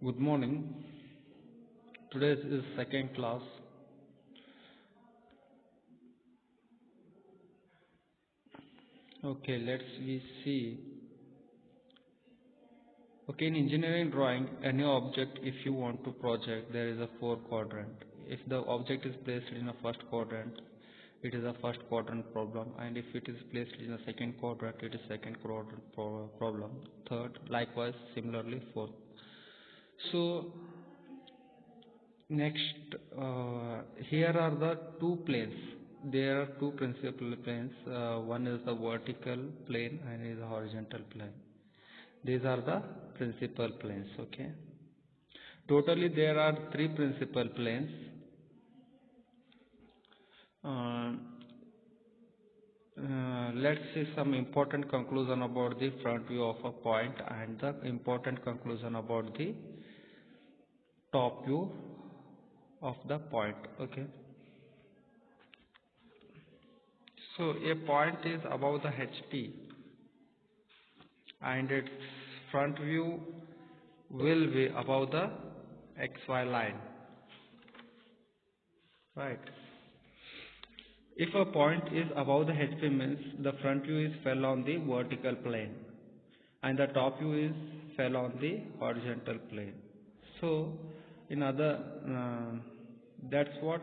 Good morning. Today is second class. Okay, let's we see. Okay, in engineering drawing, any object, if you want to project, there is a four quadrant. If the object is placed in a first quadrant, it is a first quadrant problem, and if it is placed in a second quadrant, it is second quadrant problem. Third, likewise, similarly, fourth. So next, here are the two planes. There are two principal planes. One is the vertical plane and is the horizontal plane. These are the principal planes. Okay. Totally, there are three principal planes. Let's see some important conclusion about the front view of a point and the important conclusion about the top view of the point. Okay. So a point is above the HP and its front view will be above the XY line, right? If a point is above the HP means the front view is fell on the vertical plane and the top view is fell on the horizontal plane. So in other that's what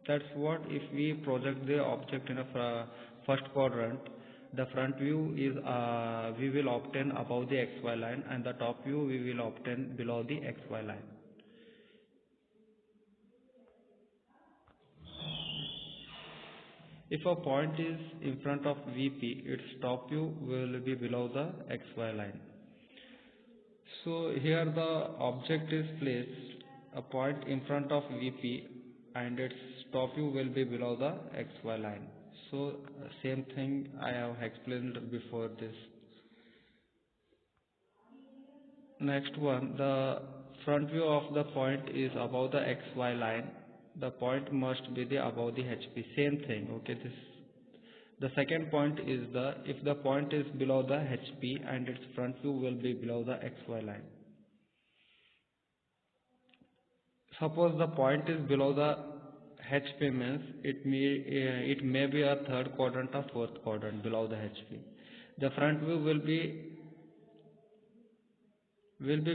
if we project the object in a first quadrant, the front view is we will obtain above the XY line and the top view we will obtain below the XY line. If a point is in front of VP, its top view will be below the XY line. So here the object is placed a point in front of VP and its top view will be below the XY line. So same thing I have explained before this. Next one, the front view of the point is above the XY line. The point must be above the HP. Same thing. Okay, the second point is if the point is below the HP and its front view will be below the XY line. Suppose the point is below the HP means it may be a third quadrant or fourth quadrant below the HP. The front view will be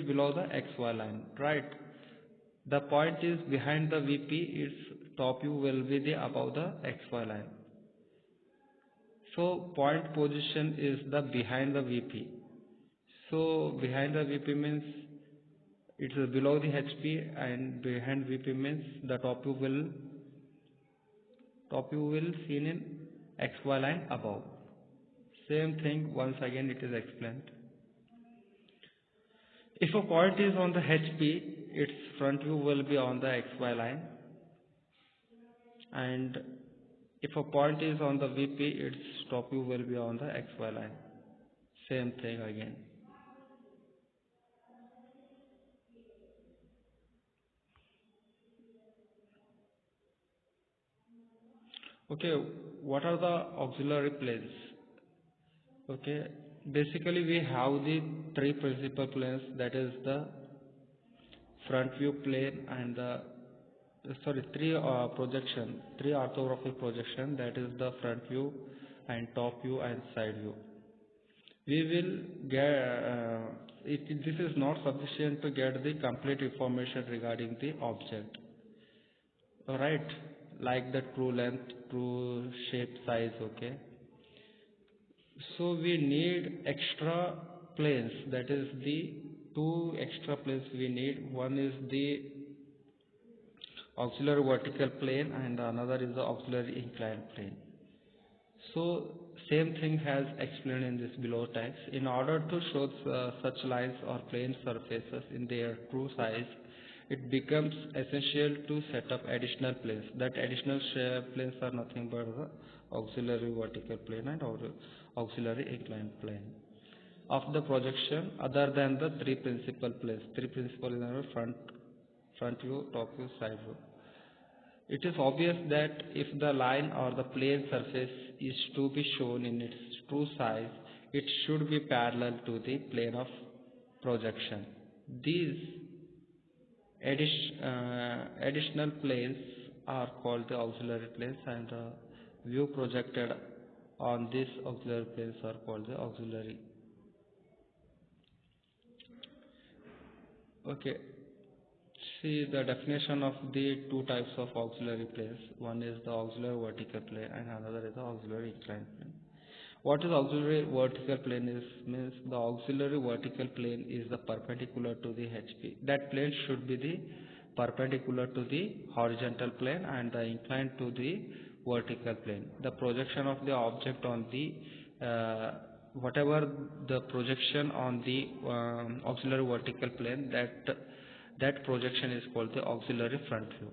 below the XY line, right? The point is behind the VP, its top view will be above the XY line. So point position is the behind the VP. So behind the VP means it is below the HP and behind VP means the top view will seen in XY line above. Same thing once again it is explained. If a point is on the HP, its front view will be on the XY line, and if a point is on the VP, its top view will be on the XY line. Same thing again. Okay, what are the auxiliary planes? Okay, basically we have the three principal planes, that is the front view plane and three orthographic projection, that is the front view and top view and side view. We will get this is not sufficient to get the complete information regarding the object, alright, like the true length, true shape, size. Okay, so we need extra planes, that is the two extra planes we need. One is the auxiliary vertical plane and another is the auxiliary inclined plane. So same thing has explained in this below text. In order to show such lines or plane surfaces in their true size, it becomes essential to set up additional planes. That additional planes are nothing but the auxiliary vertical plane and auxiliary inclined plane of the projection other than the three principal planes. Three principal in our front view, top view, side view. It is obvious that if the line or the plane surface is to be shown in its true size, it should be parallel to the plane of projection. These additional planes are called the auxiliary planes, and the view projected on these auxiliary planes are called the auxiliary. Okay, see the definition of the two types of auxiliary planes. One is the auxiliary vertical plane and another is the auxiliary inclined plane. What is auxiliary vertical plane is means the auxiliary vertical plane is the perpendicular to the HP. That plane should be the perpendicular to the horizontal plane and the inclined to the vertical plane. The projection of the object on the whatever the projection on the auxiliary vertical plane, that projection is called the auxiliary front view.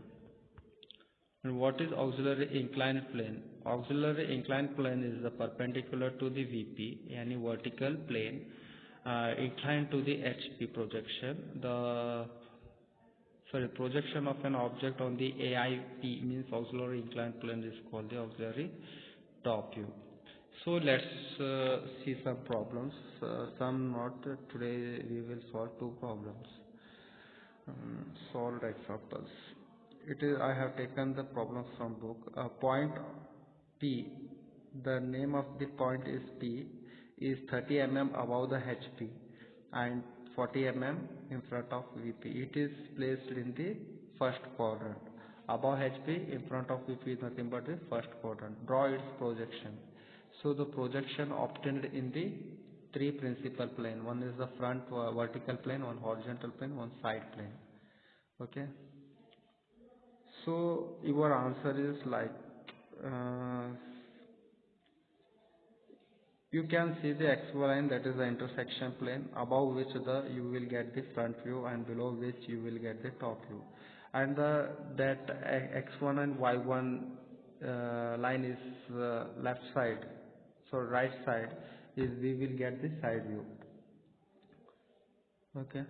And what is auxiliary inclined plane? Auxiliary inclined plane is the perpendicular to the VP, any vertical plane, inclined to the HP projection. Projection of an object on the AIP means auxiliary inclined plane is called the auxiliary top view. So let's see some problems. Some not. Today we will solve two problems. Solved examples. I have taken the problem from book. Point P, the name of the point is P, is 30 mm above the HP and 40 mm in front of VP. It is placed in the first quadrant. Above HP, in front of VP is nothing but the first quadrant. Draw its projection. So the projection obtained in the three principal plane. One is the front vertical plane, one horizontal plane, one side plane. Okay. So your answer is like you can see the XY line, that is the intersection plane, above which you will get the front view and below which you will get the top view, and that X1 and Y1 line is left side, so right side is we will get the side view. Okay,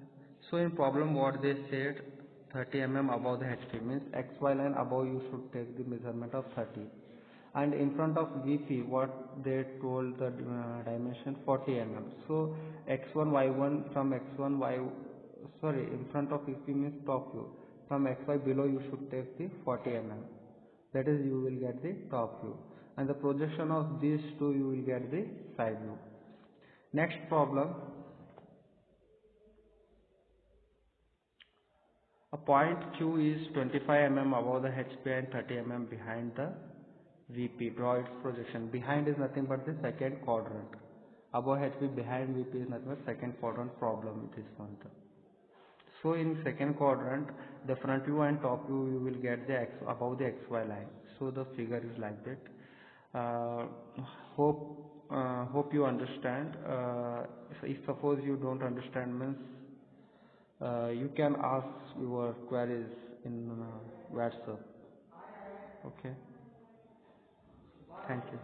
so in problem what they said, 30 mm above the HP means XY line above you should take the measurement of 30, and in front of VP what they told the dimension 40 mm. So X1 Y1 from X1 Y, sorry, in front of VP means top view, from XY below you should take the 40 mm, that is you will get the top view, and the projection of these two you will get the side view. Next problem. A point Q is 25 mm above the HP and 30 mm behind the VP. Draw its projection. Behind is nothing but the second quadrant. Above HP, behind VP is nothing but second quadrant problem it is found. So in second quadrant, the front view and top view you will get the above the XY line. So the figure is like that. Hope you understand. If suppose you don't understand means you can ask your queries in WhatsApp. Okay. Thank you.